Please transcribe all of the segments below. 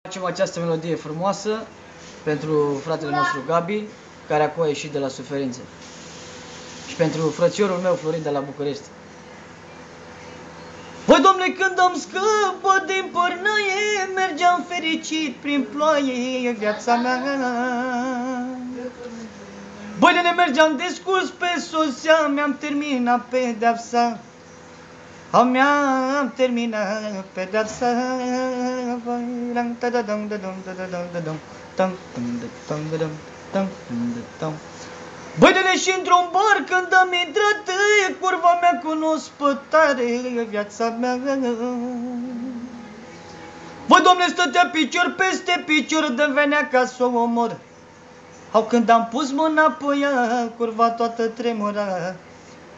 Facem această melodie frumoasă pentru fratele nostru Gabi, care acum a ieșit de la suferință. Și pentru frățiorul meu Florin de la București. Băi, domnule, când am scăpat din părnăie, mergeam fericit prin ploaie, viața mea. Băi, de ne mergeam descurs pe sosea, mi-am terminat pedeapsa. Mi-am terminat pedeapsa. Băi, de și într-un bar când am intrat, curva mea cunosc pe tare viața mea. Băi, dom'le, stătea picior peste picior, de venea ca să o omor. Au, când am pus mâna pe ea, curva toată tremura.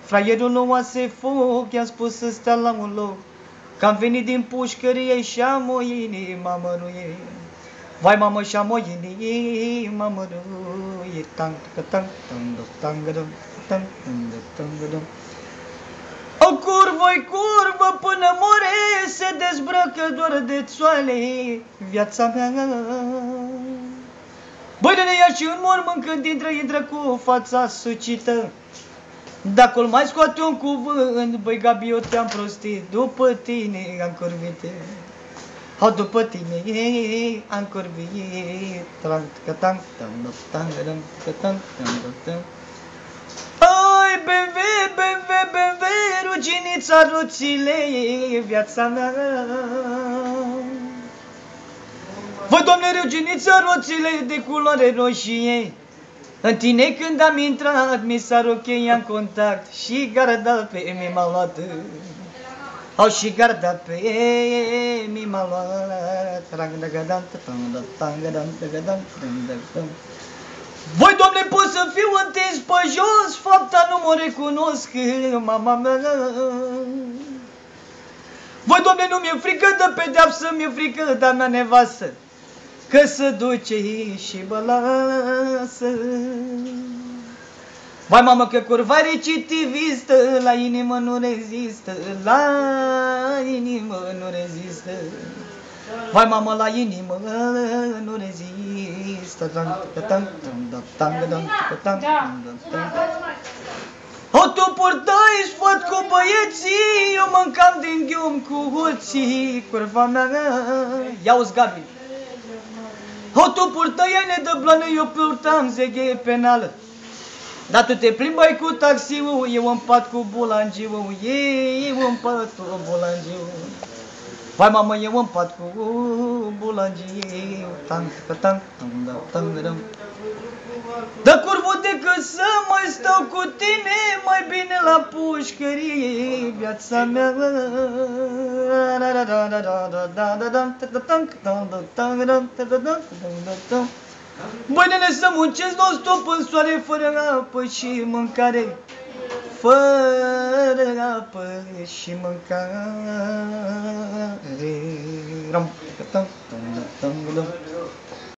Fraierul nu oase foc, i-am spus să stea la un loc, că am venit din pușcărie și am o inimă măruie. Vai, mamă, și-am o inimă măruie. O curvă-i curvă până more, se dezbrăcă doar de țoale viața mea. Băi, de ea și în mormânt când intră cu fața sucită. Dacă-l mai scoate un cuvânt, băi, Gabi, eu te-am prostit, după tine am curvit. Au, după tine am curvit. Ai, BMW, ruginița roțile, viața mea. Vă, domne, ruginița roțile de culoare roșie. În tine când am intrat, mi s-a rocheia în contact și garda pe mi m-a luat. Au, și garda pe mi m-a luat. Voi, domne, pot să fiu întins pe jos, fapta nu mă recunosc, mama mea. Voi, domne, nu mi-e frică de pedeapsă, mi-e frică de-a mea nevastă, că se duce și mă lasă. Vai, mamă, că curva recitivistă, la inimă nu rezistă, la inimă nu rezistă. Vai, mamă, la inimă nu rezistă. O, tu purtai sfat cu băieții, eu mâncam din ghium cu hoții, curva mea. Ia-uzi, Gabi. O, tu purtai aine de blană, eu purtam zeghe penală. Dar tu te plimbai cu taxiul, eu în pat cu bulangiu, eu în pat cu bulangiu. Vai, mamă, eu în pat cu bulangiu. Dă curvul decât să mai stau cu tine, mai bine la pușcărie, viața mea. Băi, nene, să muncesc non-stop în soare, fără apă și mâncare. Fără apă și mâncare.